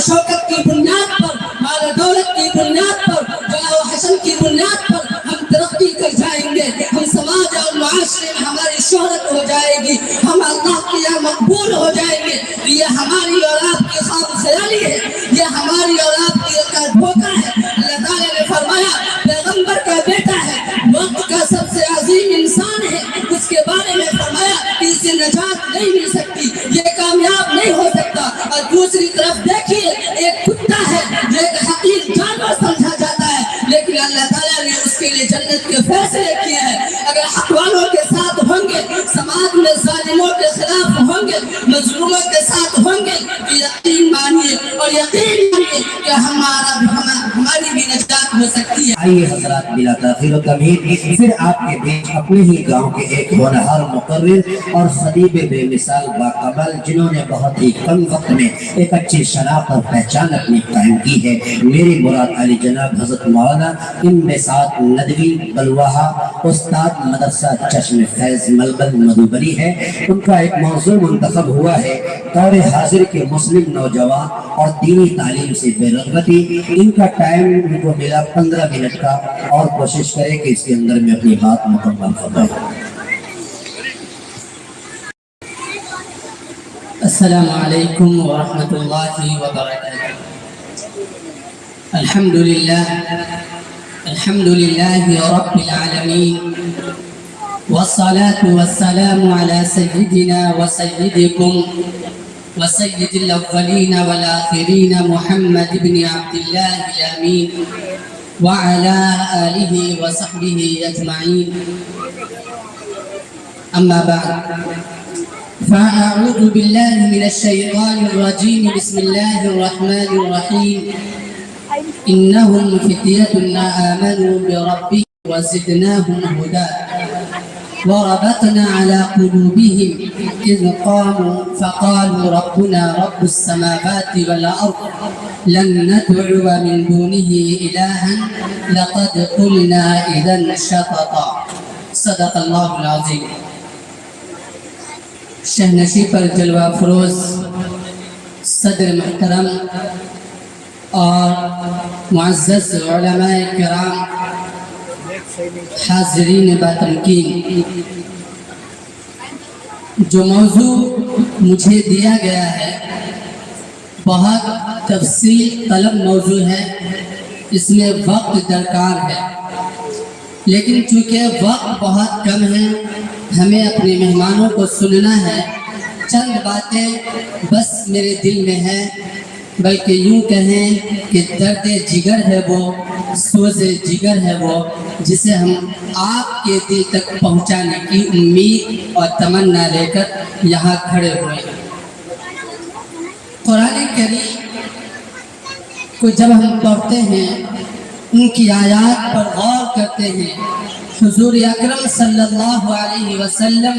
و شوکت کی بنیاد پر، مال و دولت کی بنیاد پر، جاہ و حسن کی بنیاد پر ہم ترقی کر جائیں گے، ہم سماج اور معاشرے میں ہماری شہرت ہو جائے گی، ہم اللہ کے یہاں مقبول ہو جائیں گے۔ یہ ہماری اور آپ کی خواب خیالی ہے، یہ ہماری اور آپ کی ایک دھوکہ ہے۔ اللہ تعالیٰ نے فرمایا پیغمبر کا بیٹا ہے، وقت کا سب سے عظیم انسان ہے، اس کے بارے میں فرمایا کہ اسے نجات نہیں مل سکتی، یہ کامیاب نہیں ہو سکتا۔ اور دوسری طرف دیکھیے ایک کتا ہے جو ایک حقیر جانور سمجھا جاتا ہے، لیکن اللہ تعالیٰ نے اس کے لیے جنت کے فیصلے کیے ہیں۔ اگر حق والوں کے ساتھ ہوں گے، سماج میں ظالموں کے خلاف ہوں گے، مظلوموں کے ساتھ ہوں گے، تو یقین مانیے اور یقین مانیے کہ ہماری بھی نجات ہو سکتی ہے۔ آئیے حضرات بلا تاخیر و تمہید پھر آپ کے بیچ اپنے ہی گاؤں کے ایک ہونہار مقرر اور خطیب بے مثال باقبل، جنہوں نے بہت ہی کم وقت میں ایک اچھی شناخت اور پہچان اپنی قائم کی ہے، میری مراد علی جناب حضرت مولانا انبساط ندوی بلواہا، استاد مدرسہ چشم فیض ملبن مدھوبنی ہے۔ ان کا ایک موضوع منتخب ہوا ہے دور حاضر کے مسلم نوجوان اور دینی تعلیم سے بے رغبتی۔ ان کا ٹائم ان کو ملا 15 منٹ کا، اور کوشش کرے کہ اس کے اندر میں اپنی بات مکمل فرمائے۔ السلام علیکم ورحمۃ اللہ وبرکاتہ۔ الحمدللہ رب العالمین، والصلاة والسلام على سيدنا وسيدكم وسيد الأولين والآخرين محمد بن عبد الله الأمين وعلى آله وصحبه أجمعين، أما بعد، فأعوذ بالله من الشيطان الرجيم، بسم الله الرحمن الرحيم، إنهم فتية آمنوا بربهم وزدناهم هدى وربطنا على قلوبهم إذ قاموا فقالوا ربنا رب السماوات والأرض لن ندعو من دونه إلها لقد قلنا إذا شططا۔ صدق اللہ العظیم۔ شہنشی پر جلوہ فروز صدر محترم اور معزز علماء کرام، حاضرین باتمکین، جو موضوع مجھے دیا گیا ہے بہت تفصیل طلب موضوع ہے، اس میں وقت درکار ہے، لیکن چونکہ وقت بہت کم ہے، ہمیں اپنے مہمانوں کو سننا ہے۔ چند باتیں بس میرے دل میں ہے، بلکہ یوں کہیں کہ درد جگر ہے وہ، سوز جگر ہے وہ، جسے ہم آپ کے دل تک پہنچانے کی امید اور تمنا لے کر یہاں کھڑے ہوئے ہیں۔ قرآن کریم کو جب ہم پڑھتے ہیں، ان کی آیات پر غور کرتے ہیں، حضور اکرم صلی اللہ علیہ وسلم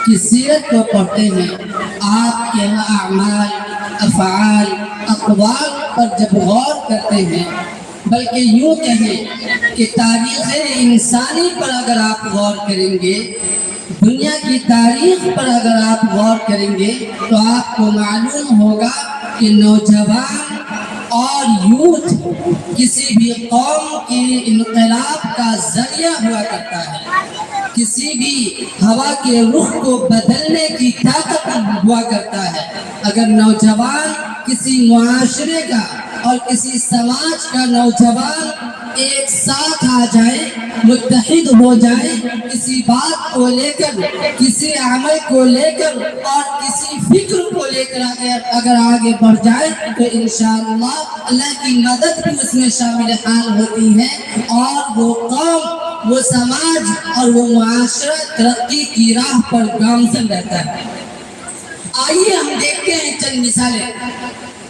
کی سیرت کو پڑھتے ہیں، آپ کے اعمال، افعال، اقوال پر جب غور کرتے ہیں، بلکہ یوں کہیں کہ تاریخ انسانی پر اگر آپ غور کریں گے، دنیا کی تاریخ پر اگر آپ غور کریں گے، تو آپ کو معلوم ہوگا کہ نوجوان اور یوتھ کسی بھی قوم کے انقلاب کا ذریعہ ہوا کرتا ہے، کسی بھی ہوا کے رخ کو بدلنے کی طاقت ہوا کرتا ہے۔ اگر نوجوان کسی معاشرے کا اور کسی سماج کا نوجوان ایک ساتھ آ جائے، متحد ہو جائے، کسی بات کو لے کر، کسی عمل کو لے کر اور کسی فکر کو لے کر اگر آگے بڑھ جائے، تو انشاءاللہ اللہ کی مدد بھی اس میں شامل حال ہوتی ہے، اور وہ قوم، وہ سماج اور وہ معاشرہ ترقی کی راہ پر گامزن رہتا ہے۔ آئیے ہم دیکھتے ہیں چند مثالیں۔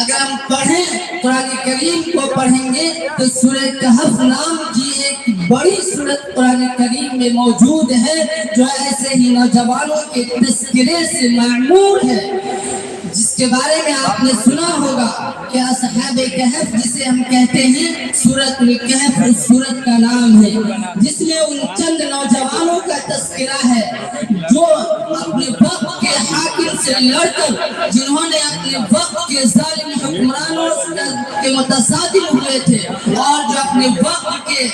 اگر ہم پڑھیں، قرآن کریم کو پڑھیں گے، تو سورہ کہف نام کی ایک بڑی سورت قرآن کریم میں موجود ہے، جو ایسے ہی نوجوانوں کے تذکرے سے معمور ہے، جس کے بارے میں آپ نے سنا ہوگا کہ اصحاب کہف جسے ہم کہتے ہیں، سورۃ الکہف اس سورت کا نام ہے، جس میں ان چند نوجوانوں کا تذکرہ ہے جو اپنے وقت کے حاکم سے لڑ کر، جنہوں نے اپنے وقت کے ظالم حکمرانوں کے متصادم ہوئے تھے اور جو اپنے وقت کے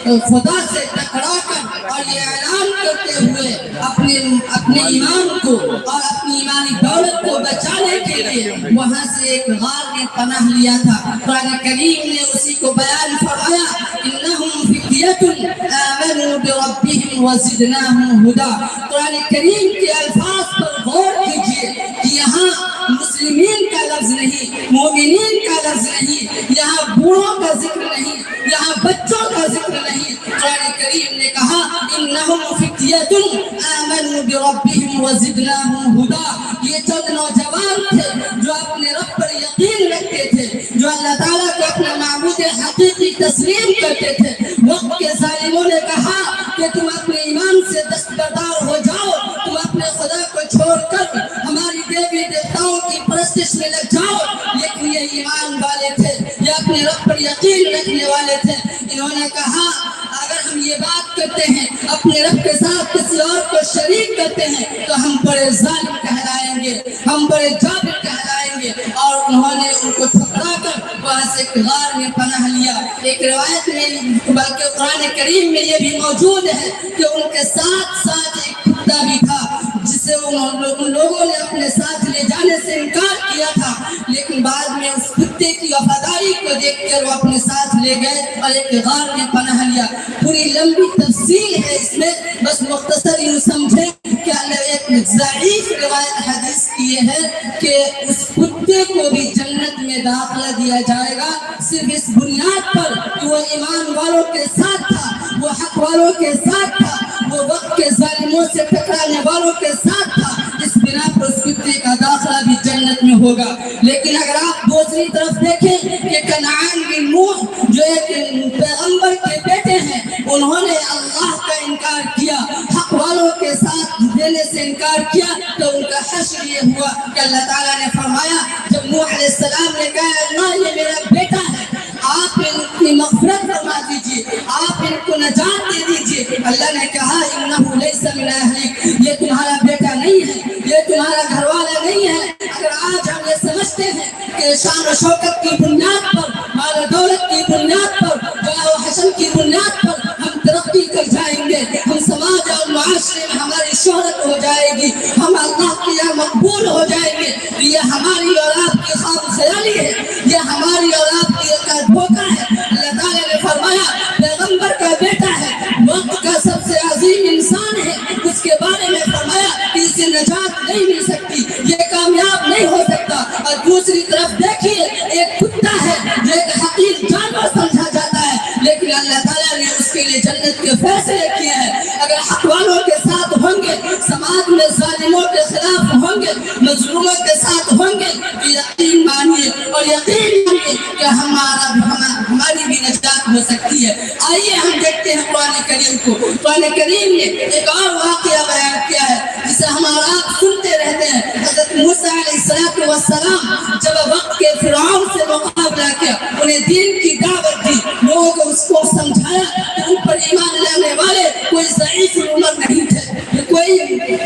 خدا سے ٹکرا کر اور یہ اعلان کرتے ہوئے اپنے ایمان کو اور اپنی ایمانی دولت کو بچانے کے لیے وہاں سے ایک غار نے پناہ لیا تھا. قرآن کریم نے اسی کو بیان فرمایا انہم فدیۃ آمنوا بربہم وزدناہم ہدی. قرآن کریم کے الفاظ پر غور کیجیے کہ یہاں مسلمین کا لفظ نہیں, مومنین کا لفظ نہیں, یہاں بوڑھوں کا ذکر نہیں, یہاں بچوں کا ذکر نہیں. قرآن کریم نے کہا انہم فدیۃ آمنوا بربہم وزدناہم ہدی. یہ چند نوجوان تھے جو اپنے رب پر یقین رکھتے تھے, جو اللہ تعالیٰ کو اپنا معبود حقیقی تسلیم کرتے تھے. وقت کے ظالموں نے کہا کہ تم اپنے ایمان سے دستبردار ہو جاؤ, تم اپنے خدا کو چھوڑ کر ہماری دیوی دیوتاؤں کی پرستش میں لگ جاؤ. لیکن یہ ایمان والے تھے, یہ اپنے رب پر یقین رکھنے والے تھے. انہوں نے کہا اگر ہم یہ بات کرتے ہیں اپنے رب کے ساتھ کسی اور کو شریک کرتے ہیں تو ہم بڑے ظالم کہلائیں گے, ہم بڑے جابر کہلائیں گے. اور انہوں نے ان کو ٹھکرا کر وہاں سے ایک غار میں پناہ لیا. ایک روایت میں بلکہ قرآن کریم میں یہ بھی موجود ہے کہ ان کے ساتھ ایک کتا بھی تھا جسے ان لوگوں نے اپنے ساتھ لے جانے سے انکار کیا تھا, لیکن بعد میں اس کتے کی وفاداری کو دیکھ کر وہ اپنے ساتھ لے گئے اور ایک غار میں پناہ لیا. پوری لمبی تفصیل ہے اس میں, بس مختصر یوں سمجھیں کہ ایک ضعیف روایت حدیث کی یہ ہے کہ اس کتے کو بھی جنت میں داخلہ دیا جائے گا صرف اس بنیاد پر کہ وہ ایمان والوں کے ساتھ تھا, وہ حق والوں کے ساتھ تھا, وہ وقت کے ظالموں سے ٹکرانے والوں کے ساتھ تھا. اس بنا پر اس کتے کا داخلہ بھی جنت میں ہوگا. لیکن اگر آپ دوسری طرف دیکھیں کہ کنعان بن نوح جو ایک پیغمبر کے بیٹے ہیں, انہوں نے اللہ کا انکار کیا, حق والوں کے ساتھ دینے سے انکار کیا, تو ان کا حشر یہ ہوا کہ اللہ تعالیٰ نے فرمایا جب نوح علیہ السلام نے کہا اللہ یہ میرا بیٹا ہے, آپ ان کی مغفرت فرما دیجیے, آپ ان کو نجات دے دیجیے. اللہ نے کہا انہ لیس من اہلک, یہ تمہارا بیٹا نہیں ہے, یہ تمہارا گھر والا نہیں ہے. اگر آج ہم یہ سمجھتے ہیں کہ شان و شوکت کی بنیاد پر, مال و دولت کی بنیاد پر, جاہ و حسن کی بنیاد پر ہم ترقی کر جائیں گے, ہم سماج اور معاشرے میں ہماری شہرت ہو جائے گی, ہم اللہ کے یہاں مقبول ہو جائیں گے, یہ ہماری اور آپ کی خواب خیالی ہے, یہ ہماری اور آپ کی ایک دھوکہ ہے. اللہ تعالیٰ نے فرمایا پیغمبر کا بیٹا ہے, وقت کا سب سے عظیم انسان ہے, اس کے بارے میں فرمایا کہ اسے نجات نہیں مل سکتی, یہ کامیاب نہیں ہو سکتا. اور دوسری طرف دیکھیے ایک کتا ہے جو ایک حقیر جانور سمجھا جاتا ہے, لیکن اللہ تعالیٰ نے اس کے لیے جنت کے فیصلے کیے ہیں. اگر حق والوں کے ساتھ ہوں گے, سماج میں ظالموں کے خلاف ہوں گے, مظلوموں کے ساتھ ہوں گے, تو یقین مانیے اور یقین مانیے کہ ہماری بھی نجات ہو سکتی ہے. آئیے ہم دیکھتے ہیں قرآن کریم کو. قرآن کریم نے ایک اور واقعہ بیان کیا ہے جسے ہمارا آپ سنتے رہتے ہیں. حضرت موسیٰ علیہ السلام جب وقت کے فرعون سے مقابلہ کیا, انہیں دین کی دعوت دی, لوگوں کو اس کو سمجھایا کہ ان پر ایمان لانے والے کوئی ضعیف عمر نہیں تھے, کوئی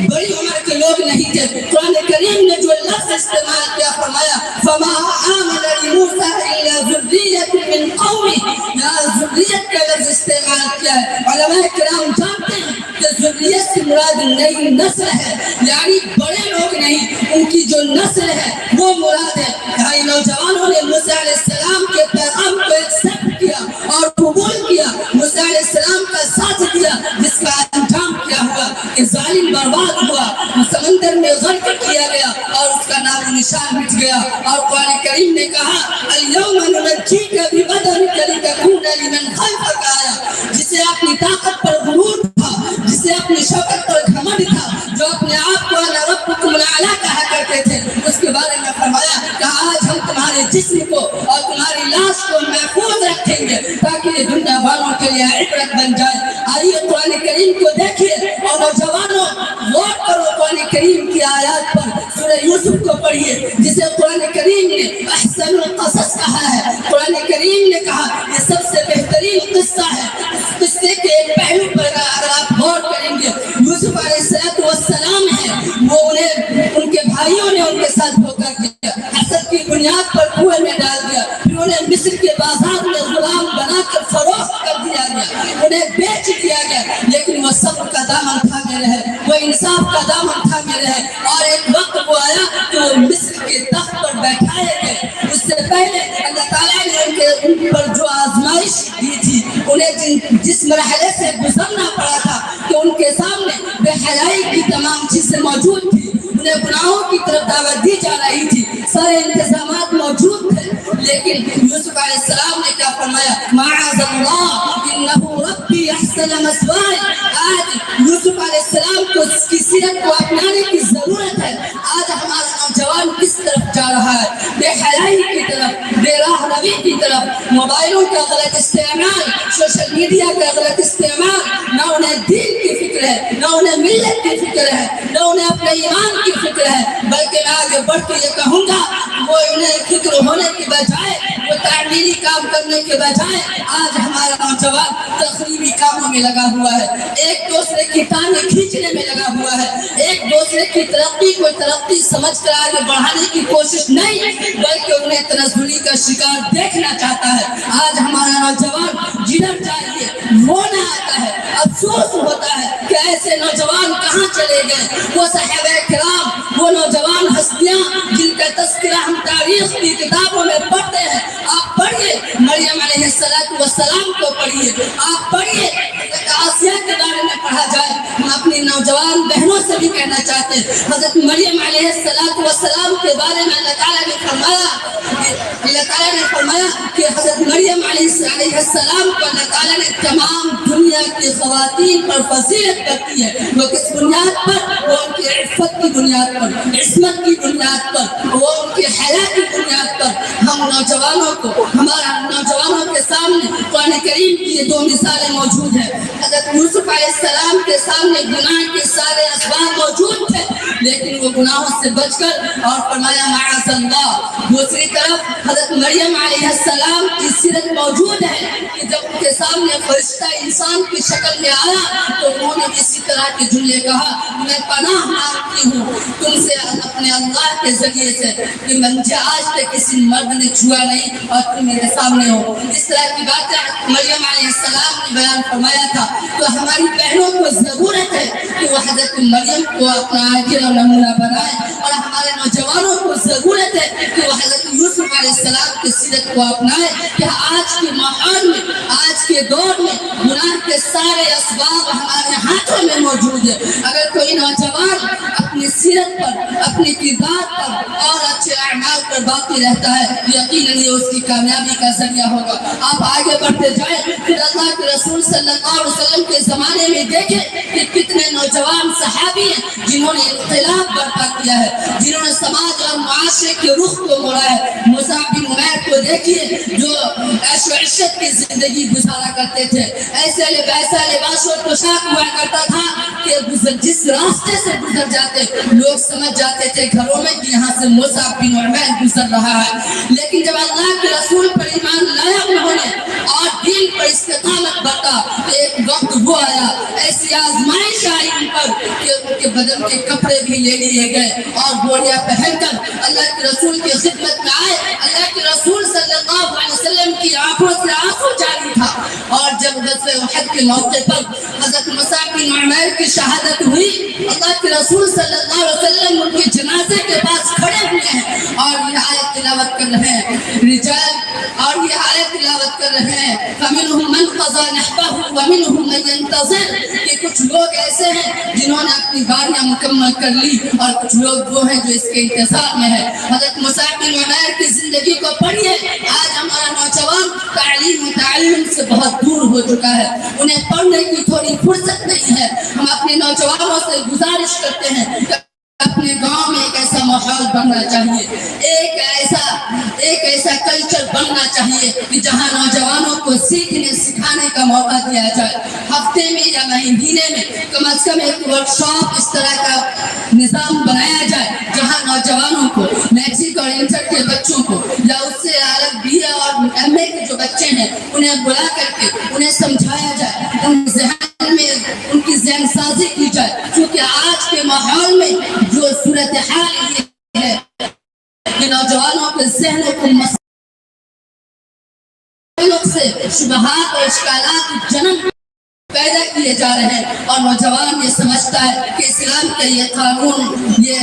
بڑی عمر کے لوگ نہیں تھے. قرآن کریم نے جو لفظ استعمال کیا فرمایا فما آمن لموسیٰ الا ذریۃ من قومہ, یہاں ذریت کا لفظ استعمال کیا ہے. علماء کرام جانتے ہیں کہ ذریت سے مراد نئی نسل ہے, یعنی بڑے لوگ نہیں, ان کی جو نسل ہے وہ مراد ہے. بھائی نوجوانوں نے موسیٰ علیہ السلام کے پیغام کو ایکسپٹ کیا اور قبول کیا, موسیٰ علیہ السلام کا ساتھ دیا, جس کا انجام کیا ہوا کہ ظالم برباد ہوا, سمندر میں غرق کیا گیا اور اس کا نام و نشان مٹ گیا. اور قرآن کریم نے کہا الیوم ننجیک ببدنک لتکون لمن خلفک آیا, جسے اپنی طاقت پر غرور تھا, جسے اپنی شوکت پر گھمنڈ تھا, جو اپنے آپ کو انا ربکم الاعلی کہا کرتے تھے, اس کے بارے میں فرمایا کہ آج ہم تمہارے جسم کو اور تمہاری لاش کو محفوظ رکھیں گے تاکہ یہ دنیا والوں کے لیے عبرت بن جائے. آئیے قرآن کریم کو دیکھیے اور نوجوانوں غور کرو قرآن کریم کی آیات پر. سورہ یوسف کو پڑھیے جسے قرآن کریم نے احسن القصص کہا ہے. قرآن کریم نے کہا یہ سب سے بہترین قصہ ہے. اس قصے کے ایک پہلو پر اگر آپ غور کریں گے, یوسف علیہ السلام ہے, وہ انہیں ان کے بھائیوں نے ان کے ساتھ دھوکہ کیا, حسد کی بنیاد پر کنویں میں ڈال دیا, پھر انہیں مصر کے بازار میں غلام بنا کر فروخت کر دیا گیا، انہیں بیچ دیا گیا، لیکن وہ صبر کا دامن تھامے رہے، وہ انصاف کا دامن تھامے رہے، اور ایک وقت وہ آیا کہ وہ مصر کے تخت پر بیٹھائے گئے۔ اس سے پہلے اللہ تعالیٰ نے ان پر جو آزمائش دی تھی، انہیں جس مرحلے سے گزرنا پڑا تھا کہ ان کے سامنے بے حیائی کی تمام چیزیں موجود تھی، انہیں گناہوں کی طرف دعوت دی جا رہی تھی، سارے انتظامات موجود تھے، لیکن یوسف علیہ السلام نے کیا فرمایا؟ معاذ اللہ انہ ربی احسن مثواي۔ آج یوسف علیہ السلام کو اس کی سیرت کو اپنانے کی ضرورت ہے۔ آج ہمارا نوجوان کس طرف جا رہا ہے؟ بے حیائی کی طرف، بے راہ روی کی طرف، موبائلوں کا غلط استعمال، سوشل میڈیا کا غلط استعمال، نہ انہیں دین کی فکر ہے، نہ انہیں ملت کی فکر ہے، نہ انہیں اپنے ایمان کی فکر ہے، بلکہ میں آگے بڑھ کے یہ کہوں گا وہ انہیں فکر ہونے کی بجائے، وہ تعمیری کام کرنے کے بجائے آج ہمارا نوجوان تخریبی کاموں میں لگا ہوا ہے، ایک دوسرے کی ٹانگیں کھینچنے میں لگا ہوا ہے، ایک دوسرے کی ترقی کو ترقی سمجھ کر آگے بڑھانے کی کوشش نہیں، بلکہ انہیں تنزلی کا شکار دیکھنا چاہتا ہے۔ آج ہمارا نوجوان جدھر چاہیے رونا آتا ہے، افسوس ہوتا ہے کہ ایسے نوجوان کہاں چلے گئے، وہ صحابہ کرام، وہ نوجوان ہستیاں جن کا تذکرہ ہم تاریخ کی کتابوں میں پڑھتے ہیں۔ آپ پڑھیے مریم علیہ السلام کو پڑھیے، آپ پڑھیے آسیہ کے بارے میں پڑھا جائے۔ ہم اپنی نوجوان بہنوں سے بھی کہنا چاہتے ہیں، حضرت مریم علیہ السلام کے بارے میں اللہ تعالیٰ نے فرمایا کہ حضرت مریم علیہ السلام کو اللہ تعالیٰ نے تمام دنیا کی خواتین پر فضیلت کرتی ہے۔ وہ کس بنیاد پر؟ وہ ان کی عفت کی بنیاد پر، عصمت کی بنیاد پر، وہ ان کی حیا کی بنیاد پر۔ ہم نوجوانوں کو، ہمارا نوجوانوں کے سامنے قرآن کریم کی یہ دو مثالیں موجود ہیں۔ حضرت یوسف علیہ السلام کے سامنے گناہ کے سارے اسباب موجود تھے، لیکن وہ گناہوں سے بچ کر اور فرمایا معاذ اللہ۔ دوسری طرف حضرت مریم علیہ السلام کی سیرت موجود ہے کہ جب ان کے سامنے فرشتہ انسان کی شکل میں آیا تو انہوں نے اسی طرح کے جملے کہا، میں پناہ مانگتی ہوں تم سے اپنے اللہ کے ذریعے سے کہ مجھے آج تک کسی مرد نے چھوا نہیں اور تم میرے سامنے ہو۔ اس طرح کی باتیں مریم علیہ السلام نے بیان فرمایا تھا۔ تو ہماری بہنوں کو ضرورت ہے کہ وہ حضرت مریم کو اپنا آئیڈیل اور نمونہ بنائے، اور ہمارے نوجوانوں کو ضرورت ہے کہ وہ حضرت یوسف علیہ السلام کی سیرت کو اپنائے کہ آج کے ماحول میں، آج کے دور میں گناہ کے سارے اسباب ہمارے ہاتھوں میں موجود ہے۔ اگر کوئی نوجوان اپنی سیرت پر، اپنی کردار پر اور اچھے اعمال پر باقی رہتا ہے، یقیناً یہ اس کی کامیابی کا ذریعہ ہوگا۔ آپ آگے بڑھتے جائیں، پھر اللہ کے رسول صلی اللہ علیہ وسلم کے زمانے میں دیکھیں کہ کتنے نوجوان صحابی ہیں جنہوں نے انقلاب برپا کیا ہے، جنہوں نے سماج اور معاشرے کے رخ کو موڑا ہے۔ مصعب بن عمیر کو دیکھیے جو عیش و عشرت کی زندگی گزارا کرتے تھے، ایسا لباس و پوشاک ہوا کرتا تھا کہ جس راستے سے گزر جاتے لوگ سمجھ جاتے تھے گھروں میں کہ یہاں سے مصعب بن عمیر گزر رہا ہے۔ لیکن جب اللہ کے رسول پر ایمان لایا انہوں نے اور دین پر استقامت برتا، ایک وقت وہ آیا، ایسی آزمائش آئی ان پر کہ ان کے بدن کے کپڑے بھی لے لیے گئے اور گوڑیاں پہن کر اللہ کے رسول کی خدمت میں آئے۔ اللہ کے رسول صلی اللہ علیہ وسلم کی آنکھوں سے آنسو جاری تھا، اور جب غزوہ احد کے موقع پر حضرت مصعب بن عمیر کی شہادت ہوئی، اللہ کے رسول صلی اللہ علیہ وسلم ان کے جنازے کے پاس کھڑے ہوئے ہیں اور یہ آیت تلاوت کر رہے ہیں رجال، اور یہ آیت تلاوت کر رہے ہیں فَمِنْهُمْ مَنْ قَضَى نَحْبَهُ وَمِنْهُمْ مَنْ يَنْتَظِرُ، کہ کچھ لوگ ایسے ہیں جنہوں نے اپنی باریاں مکمل کر لی اور کچھ لوگ وہ ہیں جو اس کے انتظار میں ہے۔ حضرت مصعب بن عمیر کی زندگی کو پڑھیے۔ آج ہمارا نوجوان تعلیم و تعلم سے بہت دور ہو چکا ہے، انہیں پڑھنے کی تھوڑی فرصت نہیں ہے۔ ہم اپنے نوجوانوں سے گزارش کرتے ہیں کہ اپنے گاؤں میں ایک ایسا ماحول بننا چاہیے، ایک ایسا کلچر بننا چاہیے کہ جہاں نوجوانوں کو سیکھنے سکھانے کا موقع دیا جائے۔ ہفتے میں یا مہینے میں کم از کم ایک ورکشاپ اس طرح کا نظام بنایا جائے جہاں نوجوانوں کو، میٹرک اور انٹر کے بچوں کو یا اس سے الگ بی اے اور ایم اے کے جو بچے ہیں انہیں بلا کر کے انہیں سمجھایا جائے، ان کی ذہن سازی کی جائے، کیونکہ آج کے ماحول میں جو صورتحال یہ ہے کہ نوجوانوں کے ذہنوں کو سے شبہات اور اشکالات جنم پیدا کیے جا رہے ہیں، اور نوجوان یہ سمجھتا ہے کہ اسلام کا یہ قانون یہ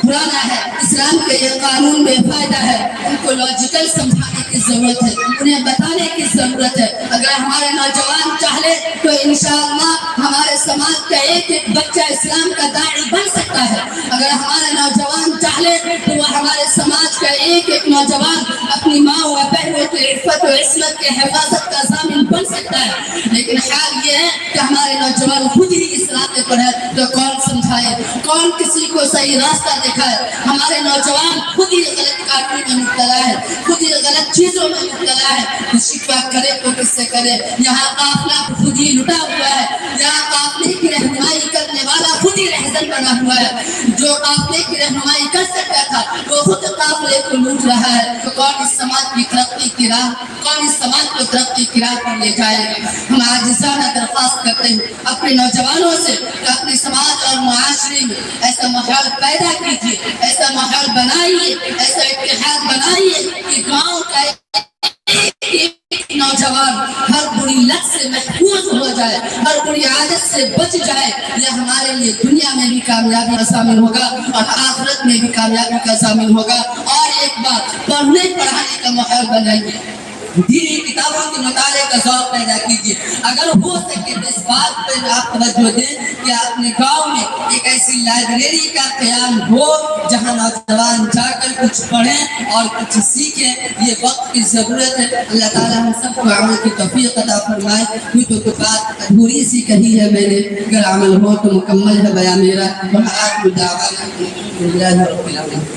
پرانا ہے، اسلام کا یہ قانون بے فائدہ ہے۔ ان کو لاجیکل سمجھانے کی ضرورت ہے، انہیں بتانے کی ضرورت ہے۔ اگر ہمارے نوجوان چاہے تو انشاءاللہ ہمارے سماج کا ایک ایک بچہ اسلام کا داعی بن سکتا ہے۔ اگر ہمارے نوجوان چاہے تو وہ ہمارے سماج کا ایک ایک نوجوان اپنی ماں و بہنوں کی عفت و عصمت کے حفاظت کا ضامن بن سکتا ہے۔ لیکن حال یہ ہے کہ ہمارے نوجوان خود ہی اس راستے پر ہے تو کون سمجھائے، کون کسی کو صحیح راستہ دکھائے؟ ہمارے نوجوان خود ہی غلط کاروں میں مبتلا ہے، خود ہی غلط چیزوں میں مبتلا ہے۔ تو شکوہ کرے تو کس سے کرے؟ یہاں قافلہ خود ہی لٹا ہوا ہے، یہاں قافلے کی رہنمائی کرنے والا خود ہی رہزن بنا ہوا ہے۔ جو قافلے کی رہنمائی کر سکتا تھا وہ خود قافلے کو لوٹ رہا ہے۔ تو کون اس سماج کی ترقی کی راہ، کون اس سماج کو ترقی کی راہ پر لے جائے گا؟ ہم عاجزانہ درخواست کرتے ہیں اپنے نوجوانوں سے کہ اپنے سماج اور معاشرے میں ایسا ماحول پیدا کیجیے، ایسا ماحول بنائیے، ایسا اتحاد بنائیے کہ گاؤں کا ایک نوجوان ہر بری لت سے محفوظ ہو جائے، ہر بری عادت سے بچ جائے۔ یہ ہمارے لیے دنیا میں بھی کامیابی کا ضامن ہوگا اور آخرت میں بھی کامیابی کا ضامن ہوگا۔ اور ایک بات، پڑھنے پڑھانے کا ماحول بنائیے، دینی کتابوں کے مطالعے کا ذوق پیدا کیجیے۔ اگر ہو سکے تو اس بات پر آپ توجہ دیں کہ اپنے گاؤں میں ایک ایسی لائبریری کا قیام ہو جہاں نوجوان جا کر کچھ پڑھیں اور کچھ سیکھیں۔ یہ وقت کی ضرورت ہے۔ اللہ تعالیٰ ہم سب کو عمل کی توفیق عطا فرمائے۔ کوئی تو بات ادھوری سی کہی ہے میں نے، اگر عمل ہو تو مکمل ہے بیان میرا۔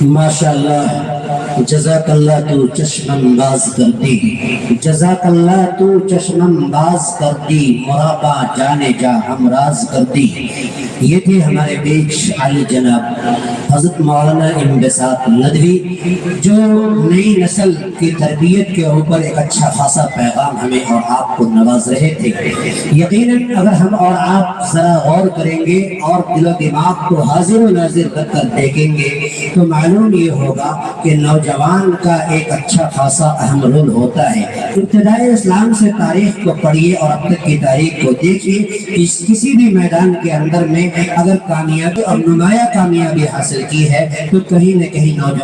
ماشاءاللہ، جزاک اللہ تو چشم انداز کر دی، جزاک اللہ تو چشم انداز کر دی، مرابا جانے جا ہم راز کر دی۔ یہ تھے ہمارے بیچ عالی جناب حضرت مولانا انبساط ندوی، جو نئی نسل کی تربیت کے اوپر ایک اچھا خاصا پیغام ہمیں اور آپ کو نواز رہے تھے۔ یقیناً اگر ہم اور آپ ذرا غور کریں گے اور دل و دماغ کو حاضر و ناظر کر کر دیکھیں گے تو معلوم یہ ہوگا کہ نوجوان کا ایک اچھا خاصا اہم رول ہوتا ہے۔ ابتدائی اسلام سے تاریخ کو پڑھیے اور اب تک کی تاریخ کو دیکھیے، کسی بھی میدان کے اندر میں اگر کامیابی اور نمایاں کامیابی حاصل کی ہے تو کہیں نہ کہیں نوجوان